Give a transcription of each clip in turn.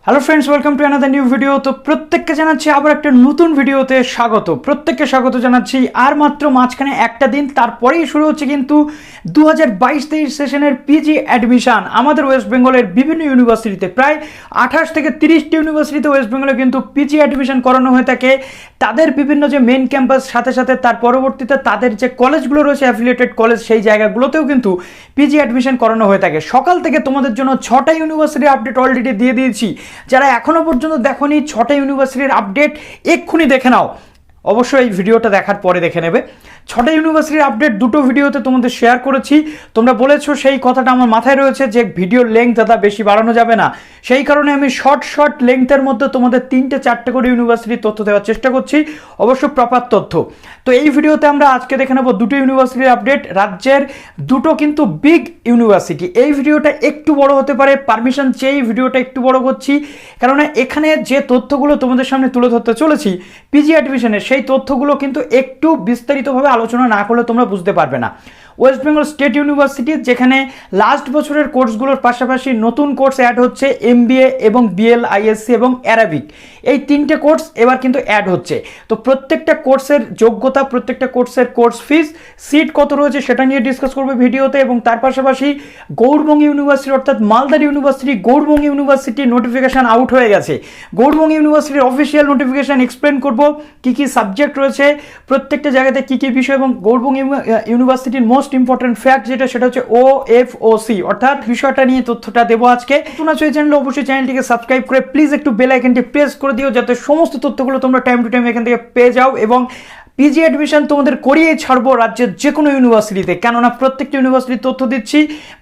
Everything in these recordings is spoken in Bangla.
Hello friends, welcome to another new video. তো প্রত্যেককে জানাচ্ছি আবার একটা নতুন ভিডিওতে স্বাগত। প্রত্যেককে স্বাগত জানাচ্ছি। আর মাত্র মাঝখানে একটা দিন, তারপরেই শুরু হচ্ছে কিন্তু 2022-23 সেশনের পিজি অ্যাডমিশন আমাদের ওয়েস্ট বেঙ্গলের বিভিন্ন ইউনিভার্সিটিতে। প্রায় 28 থেকে 30টি ইউনিভার্সিটিতে ওয়েস্ট বেঙ্গলে কিন্তু পিজি অ্যাডমিশন করানো হয়ে থাকে। তাদের বিভিন্ন যে মেন ক্যাম্পাস, সাথে সাথে তার পরবর্তীতে তাদের যে কলেজগুলো রয়েছে, অ্যাফিলিয়েটেড কলেজ, সেই জায়গাগুলোতেও কিন্তু পিজি অ্যাডমিশন করানো হয়ে থাকে। সকাল থেকে তোমাদের জন্য 6টা ইউনিভার্সিটির আপডেট অলরেডি দিয়ে দিয়েছি। যারা এখনো পর্যন্ত দেখোনি 6টা ইউনিভার্সিটির আপডেট এক্ষুনি দেখে নাও। অবশ্যই এই ভিডিওটা দেখার পরে দেখে নেবে। 6টা ইউনিভার্সিটির আপডেট দুটো ভিডিওতে তোমাদের শেয়ার করেছি। তোমরা বলেছো, সেই কথাটা আমার মাথায় রয়েছে যে ভিডিওর লেংথ দাদা বেশি বাড়ানো যাবে না, সেই কারণে আমি শর্ট লেংথের মধ্যে তোমাদের 3-4টে করে ইউনিভার্সিটির তথ্য দেওয়ার চেষ্টা করছি, অবশ্য প্রপার তথ্য। তো এই ভিডিওতে আমরা আজকে দেখে নেবো দুটো ইউনিভার্সিটির আপডেট, রাজ্যের দুটো কিন্তু বিগ ইউনিভার্সিটি। এই ভিডিওটা একটু বড় হতে পারে, পারমিশন চেয়ে ভিডিওটা একটু বড় করছি, কারণ এখানে যে তথ্যগুলো তোমাদের সামনে তুলে ধরতে চলেছি পিজি অ্যাডমিশনের, সেই তথ্যগুলো কিন্তু একটু বিস্তারিতভাবে আলোচনা না করলে তোমরা বুঝতে পারবে না। ওয়েস্ট বেঙ্গল স্টেট ইউনিভার্সিটি, যেখানে লাস্ট বছরের কোর্সগুলোর পাশাপাশি নতুন কোর্স অ্যাড হচ্ছে, এমবিএ এবং বিএল, আইএসসি এবং অ্যারাবিক, এই 3টে কোর্স এবার কিন্তু অ্যাড হচ্ছে। তো প্রত্যেকটা কোর্সের যোগ্যতা, প্রত্যেকটা কোর্সের কোর্স ফিস, সিট কত রয়েছে সেটা নিয়ে ডিসকাস করবে ভিডিওতে। এবং তার পাশাপাশি গৌড়বঙ্গ ইউনিভার্সিটি অর্থাৎ মালদার university, Gour Banga university notification out হয়ে গেছে। গৌড়বঙ্গ ইউনিভার্সিটির অফিসিয়াল নোটিফিকেশান এক্সপ্লেন করব, কী কী সাবজেক্ট রয়েছে প্রত্যেকটা জায়গাতে, কী কী বিষয়, এবং গৌড়বঙ্গ ইউনিভার্সিটির মোস্ট ইম্পর্টেন্ট ফ্যাক্ট সেটা হচ্ছে OFOC, অর্থাৎ বিষয়টা নিয়ে তথ্যটা দেবো আজকে। তোমরা এই চ্যানেলে অবশ্যই চ্যানেলটিকে সাবস্ক্রাইব করে প্লিজ একটু বেল আইকনটি প্রেস করে দিও, যাতে সমস্ত তথ্যগুলো তোমরা টাইম টু টাইম এখান থেকে পেয়ে যাও। এবং পিজি অ্যাডমিশন তোমাদের করিয়েই ছাড়বো রাজ্যের যে কোনো ইউনিভার্সিটিতে, কেননা প্রত্যেকটা ইউনিভার্সিটির তথ্য দিচ্ছি।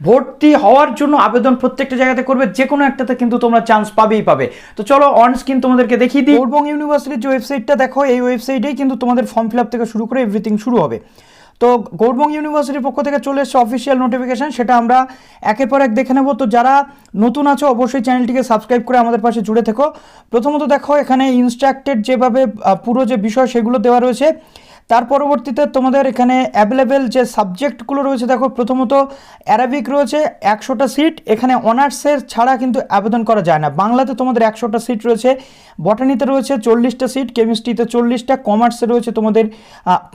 ভর্তি হওয়ার জন্য আবেদন প্রত্যেকটা জায়গাতে করবে, যে কোনো একটাতে কিন্তু তোমরা চান্স পাবে। তো চলো অন স্ক্রিন তোমাদেরকে দেখিয়ে দিই। গৌড়বঙ্গ ইউনিভার্সিটির যে ওয়েবসাইটটা দেখো, এই ওয়েবসাইটেই কিন্তু তোমাদের ফর্ম ফিল আপ থেকে শুরু করে এভরিথিং শুরু হবে। তো গৌড়বঙ্গ ইউনিভার্সিটির পক্ষ থেকে চলে এসছে অফিসিয়াল নোটিফিকেশান, সেটা আমরা একের পর এক দেখে নেব। তো যারা নতুন আছো অবশ্যই চ্যানেলটিকে সাবস্ক্রাইব করে আমাদের পাশে জুড়ে থেকো। প্রথমত দেখো, এখানে ইনস্ট্রাক্টেড যেভাবে পুরো যে বিষয় সেগুলো দেওয়া রয়েছে। তার পরবর্তীতে তোমাদের এখানে অ্যাভেলেবেল যে সাবজেক্টগুলো রয়েছে, দেখো প্রথমত অ্যারাবিক রয়েছে 100টা সিট, এখানে অনার্সের ছাড়া কিন্তু আবেদন করা যায় না। বাংলাতে তোমাদের 100টা সিট রয়েছে, বটানিতে রয়েছে 40টা সিট, কেমিস্ট্রিতে 40টা, কমার্সে রয়েছে তোমাদের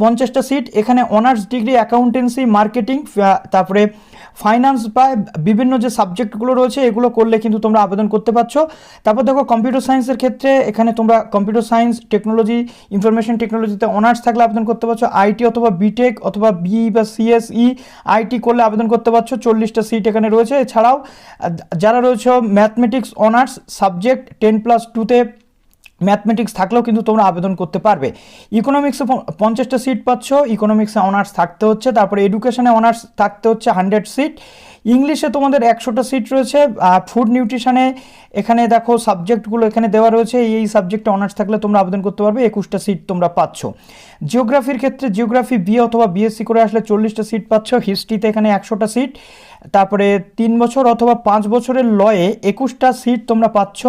50টা সিট। এখানে অনার্স ডিগ্রি অ্যাকাউন্টেন্সি, মার্কেটিং, তারপরে ফাইন্যান্স বা বিভিন্ন যে সাবজেক্টগুলো রয়েছে এগুলো করলে কিন্তু তোমরা আবেদন করতে পারছো। তারপর দেখো কম্পিউটার সায়েন্সের ক্ষেত্রে এখানে তোমরা কম্পিউটার সায়েন্স, টেকনোলজি, ইনফরমেশন টেকনোলজিতে অনার্স থাকলে আবেদন করতে পারছো। আইটি অথবা বিটেক অথবা বিই বা সিএসই আইটি করলে আবেদন করতে পারছো, 40টা সিট এখানে রয়েছে। এছাড়াও যারা রয়েছে ম্যাথমেটিক্স অনার্স সাবজেক্ট 10+2-তে ম্যাথমেটিক্স থাকলেও কিন্তু তোমরা আবেদন করতে পারবে। ইকোনমিক্সে 50টা সিট পাচ্ছ, ইকোনমিক্সে অনার্স থাকতে হচ্ছে। তারপরে এডুকেশনে অনার্স থাকতে হচ্ছে 100 সিট। ইংলিশে তোমাদের 100টা সিট রয়েছে। ফুড নিউট্রিশনে এখানে দেখো সাবজেক্টগুলো এখানে দেওয়া রয়েছে, এই সাবজেক্টে অনার্স থাকলে তোমরা আবেদন করতে পারবে, 21টা সিট তোমরা পাচ্ছ। জিওগ্রাফির ক্ষেত্রে জিওগ্রাফি বিএ অথবা বিএসসি করে আসলে 40টা সিট পাচ্ছ। হিস্ট্রিতে এখানে 100টা সিট। তারপরে 3 বছর অথবা 5 বছরের লয়ে 21টা সিট তোমরা পাচ্ছ।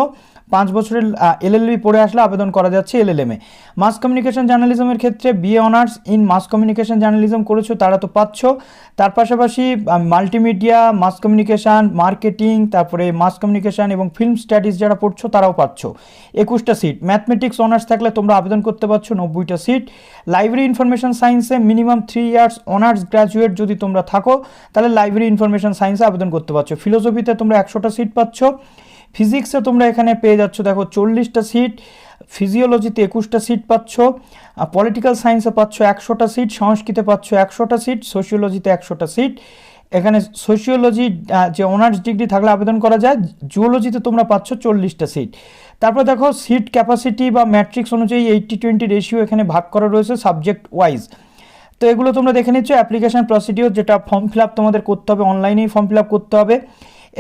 5 বছরের এলএলবি পড়ে আসলে আবেদন করা যাচ্ছে এলএলএমে। মাস কমিউনিকেশন জার্নালিজমের ক্ষেত্রে BA honours in mass communication journalism করেছো তারা তো পাচ্ছ। তার পাশাপাশি মাল্টিমিডিয়া, মাস কমিউনিকেশান, মার্কেটিং, তারপরে মাস কমিউনিকেশান এবং ফিল্ম স্টাডিজ যারা পড়ছো তারাও পাচ্ছ 21টা সিট। ম্যাথমেটিক্স অনার্স থাকলে তোমরা আবেদন করতে পারছো 90টা সিট। লাইব্রেরি ইনফরমেশন সায়েন্সে মিনিমাম 3 ইয়ার্স অনার্স গ্র্যাজুয়েট যদি তোমরা থাকো তাহলে লাইব্রেরি ইনফরমেশন সায়েন্সে আবেদন করতে পারছো। ফিলোসফিতে তোমরা 100টা সিট পাচ্ছ। ফিজিক্সে তোমরা এখানে পেয়ে যাচ্ছ দেখো 40টা সিট। ফিজিওলজিতে 21টা সিট পাচ্ছ। পলিটিক্যাল সায়েন্সে পাচ্ছ 100টা সিট। সংস্কৃতে পাচ্ছ 100টা সিট। সোশিওলজিতে 100টা সিট। এখানে সোশিওলজি যে অনার্স ডিগ্রি থাকলে আবেদন করা যায়। জুওলজিতে তোমরা পাচ্ছ 40টা সিট। তারপর দেখো সিট ক্যাপাসিটি বা ম্যাট্রিক্স অনুযায়ী 80-20 রেশিও এখানে ভাগ করা রয়েছে সাবজেক্ট ওয়াইজ। তো এগুলো তোমরা দেখে নিচ্ছ। অ্যাপ্লিকেশন প্রসিডিওর, যেটা ফর্ম ফিল আপ তোমাদের করতে হবে, অনলাইনেই ফর্ম ফিল আপ করতে হবে।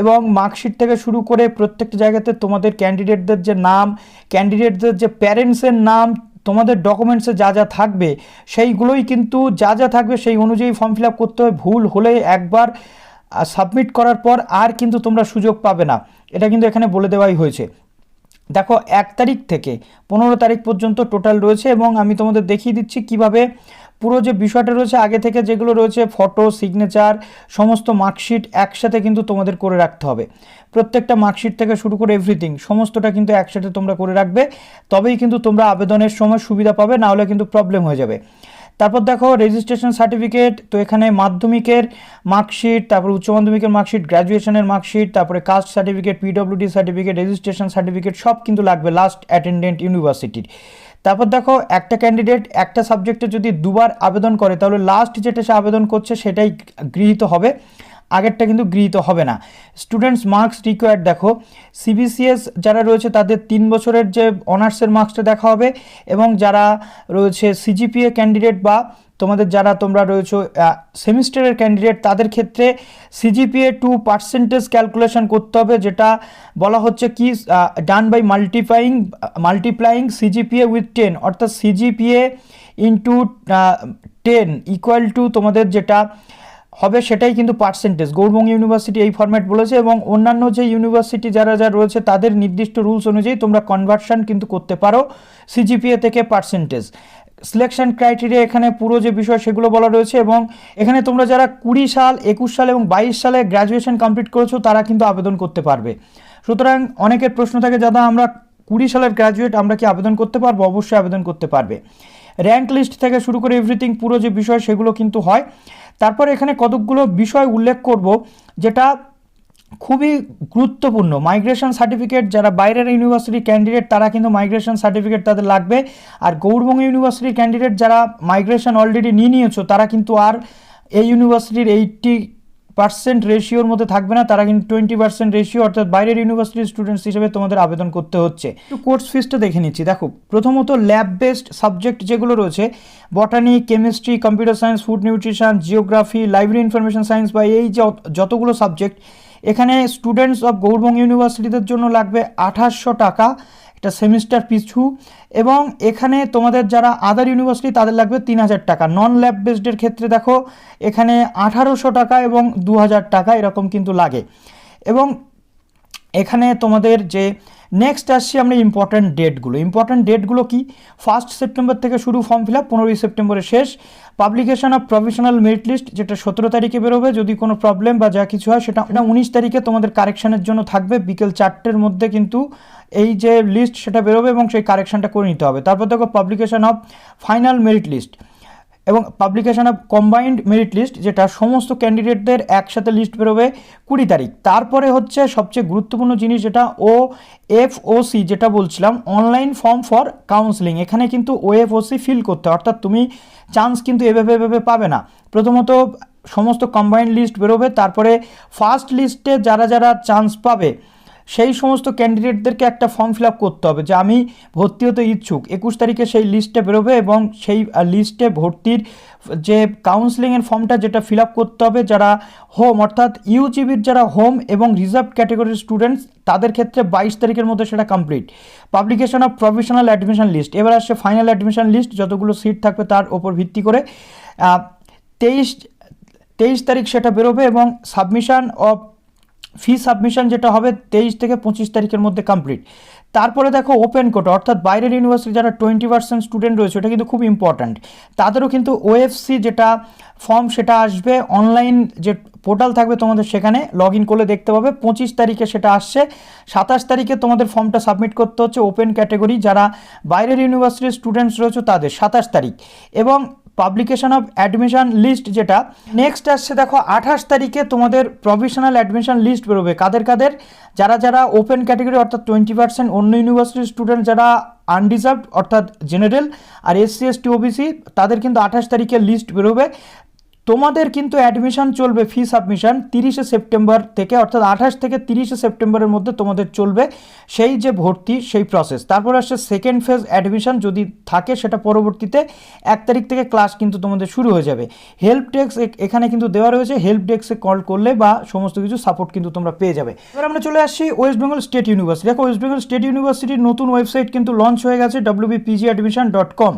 এবং মার্কশিট থেকে শুরু করে প্রত্যেকটা জায়গাতে তোমাদের ক্যান্ডিডেটদের যে নাম, ক্যান্ডিডেটদের যে প্যারেন্টসের নাম, তোমাদের ডকুমেন্টসে যা যা থাকবে সেইগুলোই কিন্তু যা থাকবে সেই অনুযায়ী ফর্ম ফিল আপ করতে হবে। ভুল হলে একবার সাবমিট করার পর আর কিন্তু তোমরা সুযোগ পাবে না, এটা কিন্তু এখানে বলে দেওয়াই হয়েছে। দেখো 1 তারিখ থেকে 15 তারিখ পর্যন্ত টোটাল রয়েছে, এবং আমি তোমাদের দেখিয়ে দিচ্ছি কিভাবে পুরো যে বিষয়টা রয়েছে আগে থেকে যেগুলো রয়েছে ফটো, সিগনেচার, সমস্ত মার্কশিট একসাথে কিন্তু তোমাদের করে রাখতে হবে। প্রত্যেকটা মার্কশিট থেকে শুরু করে এভরিথিং সমস্তটা কিন্তু একসাথে তোমরা করে রাখবে, তবেই কিন্তু তোমরা আবেদনের সময় সুবিধা পাবে, না হলে কিন্তু প্রবলেম হয়ে যাবে। তারপর দেখো রেজিস্ট্রেশন সার্টিফিকেট, তো এখানে মাধ্যমিকের মার্কশিট, তারপর উচ্চ মাধ্যমিকের মার্কশিট, গ্র্যাজুয়েশনের মার্কশিট, তারপরে caste certificate, PWD certificate, registration certificate সব কিন্তু লাগবে লাস্ট অ্যাটেন্ডেন্ট ইউনিভার্সিটির। তারপর দেখো একটা ক্যান্ডিডেট একটা সাবজেক্টে যদি দুবার আবেদন করে তাহলে লাস্ট যেটা সে আবেদন করছে সেটাই গৃহীত হবে, আগেরটা কিন্তু গৃহীত হবে না। স্টুডেন্টস মার্কস রিকোয়ার্ড, দেখো সিবিসিএস যারা রয়েছে তাদের 3 বছরের যে অনার্সের মার্কসটা দেখা হবে, এবং যারা রয়েছে সিজিপিএ ক্যান্ডিডেট বা তোমাদের যারা তোমরা রয়েছে সেমিস্টারের ক্যান্ডিডেট তাদের ক্ষেত্রে সিজিপিএ টু পার্সেন্টেজ ক্যালকুলেশন করতে হবে, যেটা বলা হচ্ছে কি done by multiplying CGPA with 10, অর্থাৎ সিজিপিএ ইন্টু 10 ইকুয়াল টু তোমাদের যেটা হবে সেটাই কিন্তু পার্সেন্টেজ। গৌড়বঙ্গ ইউনিভার্সিটি এই ফরম্যাট বলেছে, এবং অন্যান্য যে ইউনিভার্সিটি যারা রয়েছে তাদের নির্দিষ্ট রুলস অনুযায়ী তোমরা কনভার্সন কিন্তু করতে পারো সিজিপিএ থেকে পার্সেন্টেজ। সিলেকশন ক্রাইটেরিয়া এখানে পুরো যে বিষয় সেগুলো বলা রয়েছে, এবং এখানে তোমরা যারা 20 সাল, 21 সাল এবং 22 সালে গ্র্যাজুয়েশন কমপ্লিট করেছো তারা কিন্তু আবেদন করতে পারবে। সুতরাং অনেকের প্রশ্ন থাকে দাদা আমরা 20 সালের গ্র্যাজুয়েট আমরা কি আবেদন করতে পারবো? অবশ্যই আবেদন করতে পারবে। র্যাঙ্ক লিস্ট থেকে শুরু করে এভরিথিং পুরো যে বিষয় সেগুলো কিন্তু হয়। তারপরে এখানে কতকগুলো বিষয় উল্লেখ করব যেটা খুবই গুরুত্বপূর্ণ। মাইগ্রেশন সার্টিফিকেট, যারা বাইরের ইউনিভার্সিটির ক্যান্ডিডেট তারা কিন্তু মাইগ্রেশন সার্টিফিকেট তাদের লাগবে, আর গৌড়বঙ্গ ইউনিভার্সিটির ক্যান্ডিডেট যারা মাইগ্রেশন অলরেডি নিয়েছো তারা কিন্তু আর এই ইউনিভার্সিটির 80% রেশিওর মধ্যে থাকবে না, তারা কিন্তু 20% রেশিও, অর্থাৎ বাইরের ইউনিভার্সিটির স্টুডেন্টস হিসেবে তোমাদের আবেদন করতে হচ্ছে। একটু কোর্স ফিসটা দেখে নিচ্ছি। দেখো প্রথমত ল্যাব বেসড সাবজেক্ট যেগুলো রয়েছে বটানি, chemistry, computer science, food nutrition, geography, library information science বা এই যতগুলো সাবজেক্ট এখানে স্টুডেন্টস অফ গৌড়বঙ্গ ইউনিভার্সিটিদের জন্য লাগবে 2800 টাকা এটা সেমিস্টার পিছু, এবং এখানে তোমাদের যারা আদার ইউনিভার্সিটি তাদের লাগবে 3000 টাকা। নন ল্যাব বেসডের ক্ষেত্রে দেখো এখানে 1800 টাকা এবং 2000 টাকা এরকম কিন্তু লাগে। এবং এখানে তোমাদের যে নেক্সট আসছি আমরা ইম্পর্ট্যান্ট ডেটগুলো কি? 1 সেপ্টেম্বর থেকে শুরু ফর্ম ফিল আপ, 15 সেপ্টেম্বরে শেষ। Publication of professional merit list যেটা 17 তারিখে বেরোবে, যদি কোনো প্রবলেম বা যা কিছু হয় সেটা 19 তারিখে তোমাদের কারেকশানের জন্য থাকবে, বিকেল 4টের মধ্যে কিন্তু এই যে লিস্ট সেটা বেরোবে এবং সেই কারেকশানটা করে নিতে হবে। তারপর দেখো publication of final merit list এবং publication of combined merit list, যেটা সমস্ত ক্যান্ডিডেটদের একসাথে লিস্ট বেরোবে 20 তারিখ। তারপরে হচ্ছে সবচেয়ে গুরুত্বপূর্ণ জিনিস যেটা OFOC যেটা বলছিলাম, অনলাইন ফর্ম ফর কাউন্সেলিং। এখানে কিন্তু OFOC ফিল করতে হয়, অর্থাৎ তুমি চান্স কিন্তু এভাবে পাবে না। প্রথমত সমস্ত কম্বাইন্ড লিস্ট বেরোবে, তারপরে ফার্স্ট লিস্টে যারা চান্স পাবে সেই সমস্ত ক্যান্ডিডেটদেরকে একটা ফর্ম ফিল আপ করতে হবে যে আমি ভর্তি হতে ইচ্ছুক। 21 তারিখে সেই লিস্টটা বেরোবে এবং সেই লিস্টে ভর্তির যে কাউন্সেলিংয়ের ফর্মটা যেটা ফিল আপ করতে হবে যারা হোম, অর্থাৎ ইউজিবির যারা হোম এবং রিজার্ভ ক্যাটাগরির স্টুডেন্টস তাদের ক্ষেত্রে 22 তারিখের মধ্যে সেটা complete. Publication of professional admission list, এবার আসছে ফাইনাল অ্যাডমিশন লিস্ট, যতগুলো সিট থাকবে তার ওপর ভিত্তি করে 23 তারিখ সেটা বেরোবে, এবং সাবমিশন অফ ফি সাবমিশন যেটা হবে 23 থেকে 25 তারিখের মধ্যে কমপ্লিট। তারপরে দেখো ওপেন কোটা, অর্থাৎ বাইরের ইউনিভার্সিটি যারা 20% স্টুডেন্ট রয়েছে, এটা কিন্তু খুব ইম্পর্ট্যান্ট, তাদেরও কিন্তু OFC যেটা ফর্ম সেটা আসবে, অনলাইন যে পোর্টাল থাকবে তোমাদের সেখানে লগ ইন করলে দেখতে পাবে। 25 তারিখে সেটা আসছে, 27 তারিখে তোমাদের ফর্মটা সাবমিট করতে হচ্ছে ওপেন ক্যাটাগরি যারা বাইরের ইউনিভার্সিটির স্টুডেন্টস রয়েছে তাদের 27 তারিখ। এবং পাবলিকেশন অফ অ্যাডমিশন লিস্ট যেটা নেক্সট আসছে দেখো 28 তারিখে তোমাদের প্রভিশনাল অ্যাডমিশন লিস্ট বেরোবে, কাদের যারা ওপেন ক্যাটাগরি অর্থাৎ 20%, অন্য ইউনিভার্সিটির স্টুডেন্ট যারা আনরিজার্ভড অর্থাৎ জেনারেল, আর SC ST OBC তাদের কিন্তু 28 তারিখে লিস্ট বেরোবে। তোমাদের কিন্তু অ্যাডমিশন চলবে ফি সাবমিশন 30 সেপ্টেম্বর থেকে, অর্থাৎ 28 থেকে 30 সেপ্টেম্বরের মধ্যে তোমাদের চলবে সেই যে ভর্তি সেই প্রসেস। তারপর আসছে সেকেন্ড ফেজ অ্যাডমিশন, যদি থাকে সেটা পরবর্তীতে 1 তারিখ থেকে ক্লাস কিন্তু তোমাদের শুরু হয়ে যাবে। হেল্প ডেস্ক এখানে কিন্তু দেওয়া রয়েছে, হেল্প ডেস্কে কল করলে বা সমস্ত কিছু সাপোর্ট কিন্তু তোমরা পেয়ে যাবে। এবার আমরা চলে আসছি ওয়েস্ট বেঙ্গল স্টেট ইউনিভার্সিটি। দেখো ওয়েস্ট বেঙ্গল স্টেট ইউনিভার্সিটির নতুন ওয়েবসাইট কিন্তু লঞ্চ হয়ে গেছে WBPGadmission.com।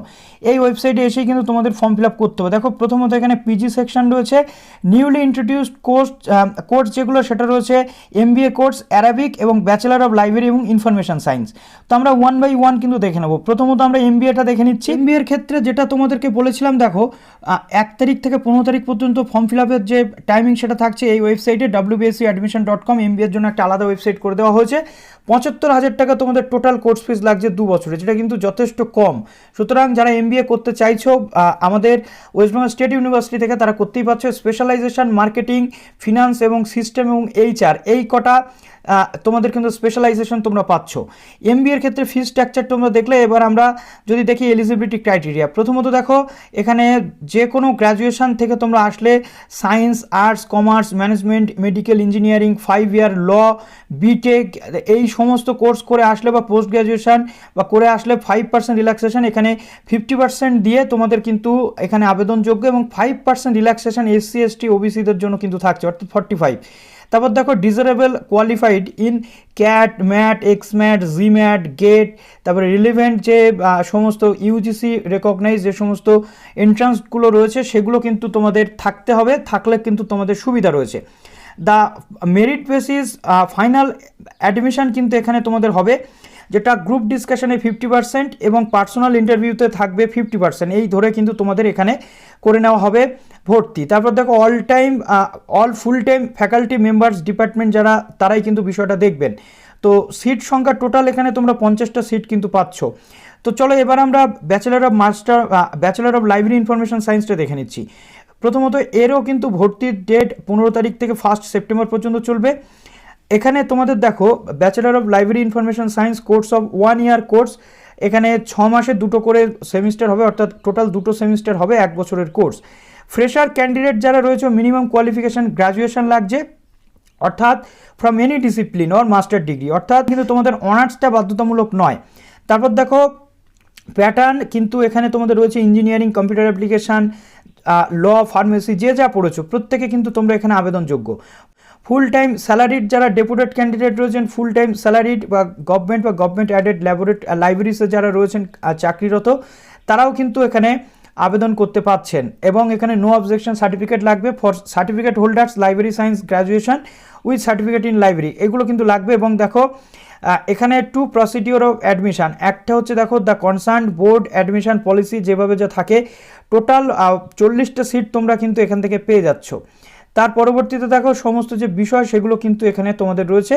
এই ওয়েবসাইটে এসেই কিন্তু তোমাদের ফর্ম ফিল আপ করতে হবে। দেখো প্রথমত এখানে পিজি সেকশন রয়েছে নিউলি ইন্ট্রোডিউসড কোর্স যেগুলো সেটা রয়েছে MBA কোর্স অ্যারাবিক এবং ব্যাচেলার অফ লাইব্রেরি এবং ইনফরমেশন সায়েন্স। তো আমরা 1 বাই 1 কিন্তু দেখে নেব। প্রথমত আমরা MBAটা দেখে নিচ্ছি। MBA এর ক্ষেত্রে যেটা তোমাদেরকে বলেছিলাম, দেখো 1 তারিখ থেকে 15 তারিখ পর্যন্ত ফর্ম ফিল আপের যে টাইমিং সেটা থাকছে এই ওয়েবসাইটে wbsadmission.com। MBA এর জন্য একটা আলাদা ওয়েবসাইট করে দেওয়া হয়েছে। 75,000 টাকা তোমাদের টোটাল কোর্স ফিস লাগছে 2 বছরে, যেটা কিন্তু যথেষ্ট কম। সুতরাং যারা MBA করতে চাইছো আমাদের ওয়েস্ট বেঙ্গল স্টেট ইউনিভার্সিটি থেকে, তারা করতেই পারছো। স্পেশালাইজেশন মার্কেটিং, ফিনান্স এবং সিস্টেম এবং HR এই কটা তোমাদের কিন্তু স্পেশালাইজেশন তোমরা পাচ্ছ। MBA এর ক্ষেত্রে ফি স্ট্রাকচার তোমরা দেখলে, এবার আমরা যদি দেখি এলিজিবিলিটি ক্রাইটেরিয়া। প্রথমত দেখো এখানে যে কোনো গ্র্যাজুয়েশন থেকে তোমরা আসলে science, arts, commerce, management, medical, engineering, 5 ইয়ার ল, বিটেক এই সমস্ত কোর্স করে আসলে বা পোস্ট গ্র্যাজুয়েশন বা করে আসলে 5% রিল্যাক্সেশন, এখানে 50% দিয়ে তোমাদের কিন্তু এখানে আবেদনযোগ্য, এবং 5% রিল্যাক্সেশন SC ST OBCদের জন্য কিন্তু থাকছে, অর্থাৎ 45। তারপর দেখো desirable qualified in CAT, MAT, XMAT, GMAT, GATE, তারপরে রিলিভেন্ট যে সমস্ত UGC রেকগনাইজ যে সমস্ত এন্ট্রান্সগুলো রয়েছে সেগুলো কিন্তু তোমাদের থাকতে হবে, থাকলে কিন্তু তোমাদের সুবিধা রয়েছে। The merit basis final admission কিন্তু এখানে তোমাদের হবে, যেটা গ্রুপ ডিসকাশনে 50% এবং পার্সোনাল ইন্টারভিউতে থাকবে 50%, এই ধরে কিন্তু তোমাদের এখানে করে নেওয়া হবে ভর্তি। তারপর দেখো all full time faculty members department যারা, তারাই কিন্তু বিষয়টা দেখবেন। তো সিট সংখ্যা টোটাল এখানে তোমরা 50টা সিট কিন্তু পাচ্ছ। তো চলো এবার আমরা ব্যাচেলার অফ লাইব্রেরি ইনফরমেশন সায়েন্সটা দেখে নিচ্ছি। প্রথমত এরও কিন্তু ভর্তির ডেট 15 তারিখ থেকে 1 সেপ্টেম্বর পর্যন্ত চলবে। এখানে তোমাদের দেখো bachelor of library information science course of 1 year course, এখানে 6 মাসে 2টো করে সেমিস্টার হবে, অর্থাৎ টোটাল 2টো সেমিস্টার হবে, 1 বছরের কোর্স। ফ্রেশার ক্যান্ডিডেট যারা রয়েছে মিনিমাম কোয়ালিফিকেশান গ্র্যাজুয়েশন লাগছে, অর্থাৎ from any discipline or master degree, অর্থাৎ কিন্তু তোমাদের অনার্সটা বাধ্যতামূলক নয়। তারপর দেখো প্যাটার্ন কিন্তু এখানে তোমাদের রয়েছে ইঞ্জিনিয়ারিং, কম্পিউটার অ্যাপ্লিকেশান, ল, ফার্মেসি, যে যা পড়েছো প্রত্যেকে কিন্তু তোমরা এখানে আবেদনযোগ্য। ফুল টাইম স্যালারিড যারা ডেপুটেড ক্যান্ডিডেট রয়েছেন, ফুল টাইম স্যালারিড বা গভর্নমেন্ট অ্যাডেড লাইব্রেরিসে যারা রয়েছেন চাকরিরত, তারাও কিন্তু এখানে আবেদন করতে পারছেন। এবং এখানে নো অবজেকশন সার্টিফিকেট লাগবে for certificate holders library science graduation with certificate in library, এগুলো কিন্তু লাগবে। এবং দেখো এখানে 2 প্রসিডিওর অফ অ্যাডমিশন, একটা হচ্ছে দেখো the concern board admission policy যেভাবে যা থাকে, টোটাল 40টা সিট তোমরা কিন্তু এখান থেকে পেয়ে যাচ্ছ। তার পরবর্তীতে দেখো সমস্ত যে বিষয় সেগুলো কিন্তু এখানে তোমাদের রয়েছে,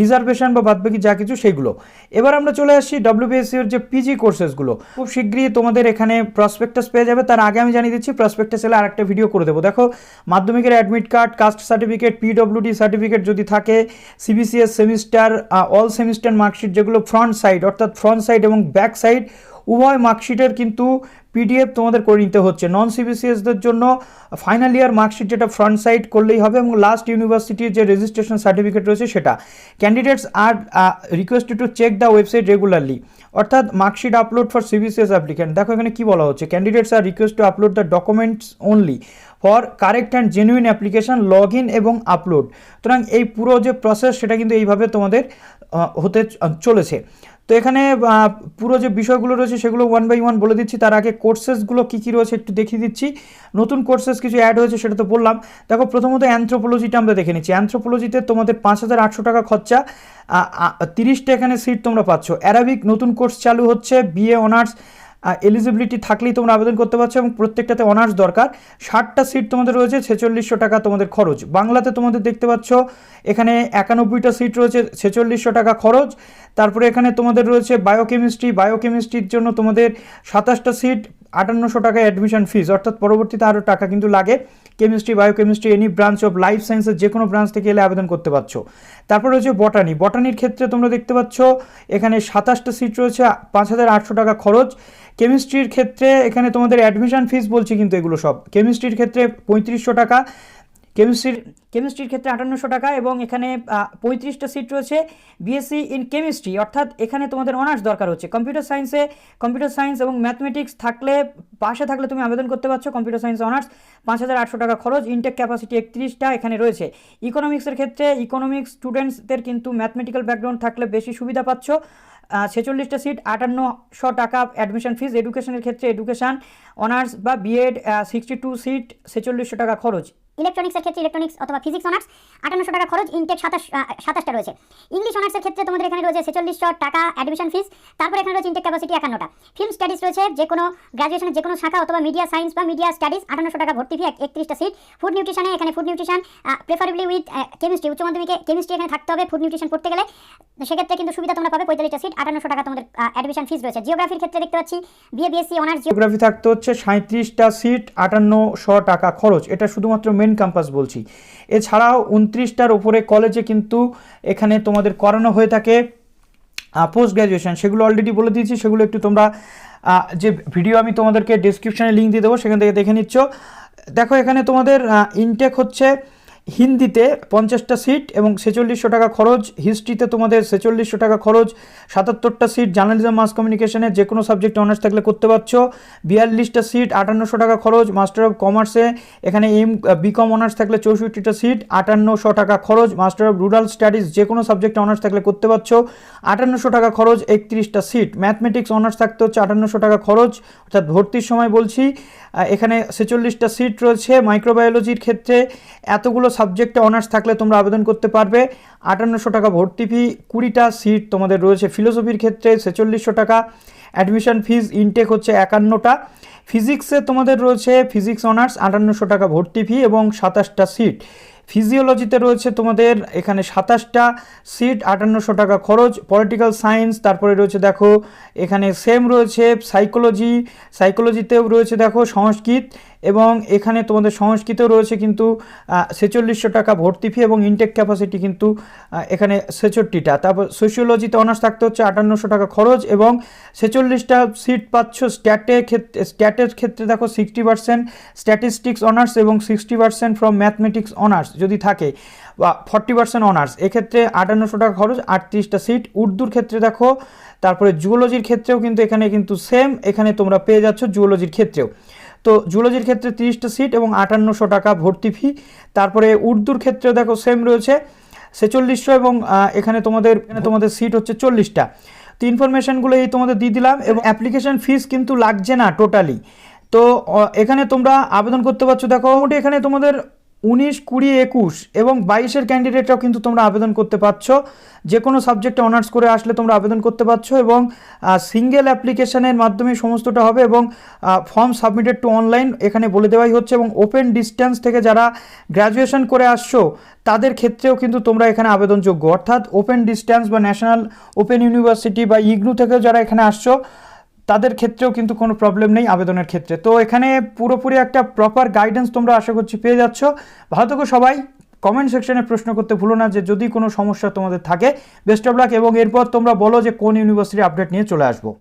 রিজার্ভেশন বা বাদবাকি যা কিছু সেগুলো। এবার আমরা চলে আসছি WBSU এর যে PG কোর্সেসগুলো, খুব শীঘ্রই তোমাদের এখানে প্রসপেক্টাস পেয়ে যাবে। তার আগে আমি জানিয়ে দিচ্ছি প্রসপেক্টাস এলে আরেকটা ভিডিও করে দেবো। দেখো মাধ্যমিকের admit card, caste certificate, PWD certificate যদি থাকে, CBCS semester, all semester marksheet যেগুলো ফ্রন্ট সাইড, অর্থাৎ ফ্রন্ট সাইড এবং ব্যাক সাইড উভয় মার্কশিটের কিন্তু PDF তোমাদের করে নিতে হচ্ছে। নন CBCSদের জন্য ফাইনাল ইয়ার মার্কশিট যেটা ফ্রন্ট সাইড করলেই হবে, এবং লাস্ট ইউনিভার্সিটির যে রেজিস্ট্রেশন সার্টিফিকেট রয়েছে সেটা। Candidates are requested to check the website regularly, অর্থাৎ marksheet upload for CBCS applicant. দেখো এখানে কি বলা হচ্ছে, candidates are request to upload the documents only for correct and genuine application, log in এবং আপলোড। সুতরাং এই পুরো যে প্রসেস সেটা কিন্তু এইভাবে তোমাদের হতে চলেছে। তো এখানে পুরো যে বিষয়গুলো রয়েছে সেগুলো 1 বাই 1 বলে দিচ্ছি। তার আগে কোর্সেসগুলো কী কী রয়েছে একটু দেখিয়ে দিচ্ছি। নতুন কোর্সেস কিছু অ্যাড হয়েছে সেটা তো বললাম। দেখো প্রথমত অ্যানথ্রোপোলজিটা আমরা দেখে নিচ্ছি। অ্যানথ্রোপোলজিতে তোমাদের 5,800 টাকা খরচা, 30টা এখানে সিট তোমরা পাচ্ছ। অ্যারাবিক নতুন কোর্স চালু হচ্ছে, BA অনার্স এলিজিবিলিটি থাকলেই তোমরা আবেদন করতে পারছো, এবং প্রত্যেকটাতে অনার্স দরকার। 60টা সিট তোমাদের রয়েছে, 4600 টাকা তোমাদের খরচ। বাংলাতে তোমাদের দেখতে পাচ্ছ এখানে 91টা সিট রয়েছে, 4600 টাকা খরচ। তারপরে এখানে তোমাদের রয়েছে বায়োকেমিস্ট্রির জন্য তোমাদের 27টা সিট, 5800 টাকা অ্যাডমিশন ফিস, অর্থাৎ পরবর্তীতে আরও টাকা কিন্তু লাগে। Chemistry, biochemistry, any branch of life সায়েন্সের যে কোনো ব্রাঞ্চ থেকে এলে আবেদন করতে পারছো। তারপর রয়েছে বটানির ক্ষেত্রে তোমরা দেখতে পাচ্ছ এখানে 27টা সিট রয়েছে, 5800 টাকা খরচ। কেমিস্ট্রির ক্ষেত্রে এখানে তোমাদের অ্যাডমিশন ফিস বলছি কিন্তু এগুলো সব। কেমিস্ট্রির ক্ষেত্রে 3500 টাকা, কেমিস্ট্রির ক্ষেত্রে 5800 টাকা, এবং এখানে 35টা সিট রয়েছে। BSc ইন কেমিস্ট্রি, অর্থাৎ এখানে তোমাদের অনার্স দরকার হচ্ছে। কম্পিউটার সায়েন্স এবং ম্যাথমেটিক্স পাশে থাকলে তুমি আবেদন করতে পারছো। কম্পিউটার সায়েন্স অনার্স 5800 টাকা খরচ। ইনটেক ক্যাপাসিটি 31টা এখানে রয়েছে। ইকোনমিক্সের ক্ষেত্রে ইকোনমিক্স স্টুডেন্টসদের কিন্তু ম্যাথমেটিক্যাল ব্যাকগ্রাউন্ড থাকলে বেশি সুবিধা পাচ্ছ। 46টা সিট 5800 টাকা অ্যাডমিশন ফিস। এডুকেশনের ক্ষেত্রে এডুকেশন অনার্স বা বিএড 62 সিট 4600 টাকা খরচ। ইলেকট্রনিক্সের ক্ষেত্রে ইলেকট্রনিক্স অথবা ফিজিক্স অনার্স 5800 টাকা খরচ, ইনটেক 27টা রয়েছে। ইংলিশ অনার্সের ক্ষেত্রে তোমাদের এখানে রয়েছে 4600 টাকা অ্যাডমিশন ফিস। তারপরে এখানে রয়েছে ইনটেক ক্যাপাসিটি 51টা। ফিল্ম স্টাডিজ রয়েছে যে কোনো গ্র্যাজুয়েশনের যে কোনো শাখা অথবা মিডিয়া সায়েন্স বা মিডিয়া স্টাডিজ 5800 টাকা ভর্তি ফি, 31টা সিট। ফুড নিউট্রিশনে এখানে food nutrition preferably with chemistry, উচ্চ মাধ্যমিকে কেমিস্ট্রি এখানে থাকতে হবে ফুড নিউট্রিশন পড়তে গেলে, সেক্ষেত্রে কিন্তু সুবিধা তোমরা পাবে। 45টা সিট 5800 টাকা তোমাদের অ্যাডমিশন ফিস রয়েছে। জিওগ্রাফির ক্ষেত্রে দেখতে পাচ্ছি WBSC অনার্স জিওগ্রাফি থাকতে হচ্ছে 37টা সিট 5800 টাকা খরচ। এটা শুধুমাত্র মেন ক্যাম্পাস বলছি। এছাড়াও 29টার উপরে কলেজে কিন্তু এখানে তোমাদের করানো হয়ে থাকে পোস্ট গ্র্যাজুয়েশন, সেগুলো অলরেডি বলে দিয়েছি, সেগুলো একটু তোমরা যে ভিডিও আমি তোমাদেরকে ডিসক্রিপশানে লিঙ্ক দিয়ে দেবো সেখান থেকে দেখে নিচ্ছ। দেখো এখানে তোমাদের ইনটেক হচ্ছে হিন্দিতে 50টা সিট এবং 4600 টাকা খরচ। হিস্ট্রিতে তোমাদের 4600 টাকা খরচ, 77টা সিট। জার্নালিজম মাস কমিউনিকেশনে যে কোনো সাবজেক্টে অনার্স থাকলে করতে পারছো, 42টা সিট 5800 টাকা খরচ। মাস্টার অফ কমার্সে এখানে বিকম অনার্স থাকলে 64টা সিট 5800 টাকা খরচ। মাস্টার অফ রুরাল স্টাডিজ যে কোনো সাবজেক্টে অনার্স থাকলে করতে পারছো, 5800 টাকা খরচ, 31টা সিট। ম্যাথমেটিক্স অনার্স থাকতে হচ্ছে 5800 টাকা খরচ, অর্থাৎ ভর্তির সময় বলছি। এখানে 46টা সিট রয়েছে। মাইক্রোবায়োলজির ক্ষেত্রে এতগুলো সাবজেক্টে অনার্স থাকলে তোমরা আবেদন করতে পারবে, 5800 টাকা ভর্তি ফি, 20টা সিট তোমাদের রয়েছে। ফিলোসফির ক্ষেত্রে 4600 টাকা অ্যাডমিশন ফিজ, ইনটেক হচ্ছে 51টা। ফিজিক্সে তোমাদের রয়েছে ফিজিক্স অনার্স 5800 টাকা ভর্তি ফি এবং 27টা সিট। ফিজিওলজিতে রয়েছে তোমাদের এখানে 27টা সিট 5800 টাকা খরচ। পলিটিক্যাল সায়েন্স, তারপরে রয়েছে দেখো এখানে সেম রয়েছে সাইকোলজিতেও রয়েছে দেখো সংস্কৃত, এবং এখানে তোমাদের সংস্কৃতেও রয়েছে কিন্তু 4600 টাকা ভর্তি ফি এবং ইনটেক ক্যাপাসিটি কিন্তু এখানে 66টা। তারপর সোশিওলজিতে অনার্স থাকতে হচ্ছে 5800 টাকা খরচ এবং 46টা সিট পাচ্ছ। স্ট্যাটের ক্ষেত্রে দেখো 60% স্ট্যাটিস্টিক্স অনার্স এবং 60% ফ্রম ম্যাথমেটিক্স অনার্স যদি থাকে, বা 40% অনার্স, এক্ষেত্রে 5800 টাকা খরচ, 38টা সিট। উর্দুর ক্ষেত্রে দেখো, তারপরে জুওলজির ক্ষেত্রেও কিন্তু এখানে কিন্তু সেম, এখানে তোমরা পেয়ে যাচ্ছ জুওলজির ক্ষেত্রেও। তো জুওলজির ক্ষেত্রে 30টা সিট এবং 5800 টাকা ভর্তি ফি। তারপরে উর্দুর ক্ষেত্রেও দেখো সেম রয়েছে 4600 এবং এখানে তোমাদের সিট হচ্ছে 40টা। তো ইনফরমেশনগুলো এই তোমাদের দিয়ে দিলাম, এবং অ্যাপ্লিকেশন ফিস কিন্তু লাগছে না টোটালি। তো এখানে তোমরা আবেদন করতে পারছো। দেখো এখানে তোমাদের 19, 20, 21 এবং 22-এর ক্যান্ডিডেটরাও কিন্তু তোমরা আবেদন করতে পারছো। যে কোনো সাবজেক্টে অনার্স করে আসলে তোমরা আবেদন করতে পারছো, এবং সিঙ্গেল অ্যাপ্লিকেশনের মাধ্যমে সমস্তটা হবে, এবং ফর্ম সাবমিটেড টু অনলাইন এখানে বলে দেওয়াই হচ্ছে। এবং ওপেন ডিস্টেন্স থেকে যারা গ্র্যাজুয়েশন করে আসছো তাদের ক্ষেত্রেও কিন্তু তোমরা এখানে আবেদনযোগ্য, অর্থাৎ ওপেন ডিস্টেন্স বা ন্যাশনাল ওপেন ইউনিভার্সিটি বা ইগনু থেকেও যারা এখানে আসছো তাদের ক্ষেত্রেও কিন্তু কোনো প্রবলেম নেই আবেদনের ক্ষেত্রে। তো এখানে পুরোপুরি একটা প্রপার গাইডেন্স তোমরা আশা করছি পেয়ে যাচ্ছ। ভালো থেকো সবাই। কমেন্ট সেকশনে প্রশ্ন করতে ভুলো না যে যদি কোনো সমস্যা তোমাদের থাকে। বেস্ট অফ লাক, এবং এরপর তোমরা বলো যে কোন ইউনিভার্সিটি আপডেট নিয়ে চলে আসবো।